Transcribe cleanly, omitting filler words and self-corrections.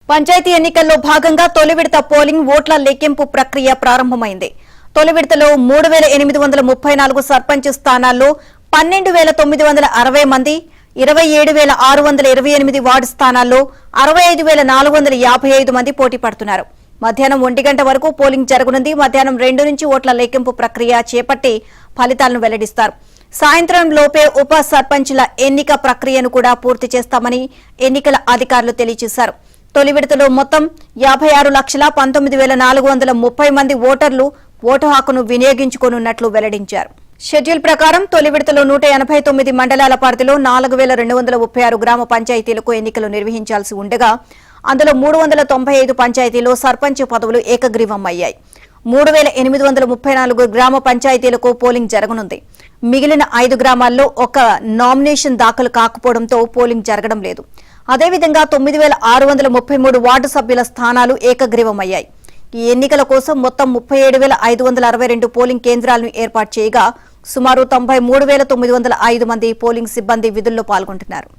పంచాయతీ ఎన్నికల్లో భాగంగా తొలి విడత పోలింగ్ ఓట్ల లెక్కింపు ప్రక్రియ ప్రారంభమైంది. తొలి విడతలో 3834 సర్పంచ్ స్థానాల్లో 12960 మంది, 27628 వార్డు స్థానాల్లో 65455 మంది పోటీ పడుతున్నారు. మధ్యాహ్నం 1 గంట వరకు పోలింగ్ జరగనుంది. మధ్యాహ్నం 2 నుంచి ఓట్ల లెక్కింపు ప్రక్రియ చేపట్టి ఫలితాలను వెల్లడిస్తారు. సాయంత్రం లోపే ఉప సర్పంచ్ల ఎన్నిక ప్రక్రియను కూడా పూర్తి చేస్తామని ఎన్నికల అధికారులు తెలియజేశారు. తొలి విడతలో మొత్తం 56,19,430 మంది ఓటర్లు ఓటు హక్కును వినియోగించుకోనున్నట్లు వెల్లడించారు. షెడ్యూల్ ప్రకారం తొలి విడతలో 189 మండలాల పరిధిలో 4,236 గ్రామ పంచాయతీలకు ఎన్నికలు నిర్వహించాల్సి ఉండగా అందులో 395 పంచాయతీలో సర్పంచ్ పదవులు ఏకగ్రీవం అయ్యాయి. 3,834 గ్రామ పంచాయతీలకు పోలింగ్ జరగనుంది. మిగిలిన 5 గ్రామాల్లో ఒక నామినేషన్ దాఖలు కాకపోవడంతో పోలింగ్ జరగడం లేదు. అదేవిధంగా 9,633 వార్డు సభ్యుల స్థానాలు ఏకగ్రీవమయ్యాయి. ఈ ఎన్నికల కోసం మొత్తం 37,562 పోలింగ్ కేంద్రాలను ఏర్పాటు చేయగా సుమారు 93,905 మంది పోలింగ్ సిబ్బంది విధుల్లో పాల్గొంటున్నారు.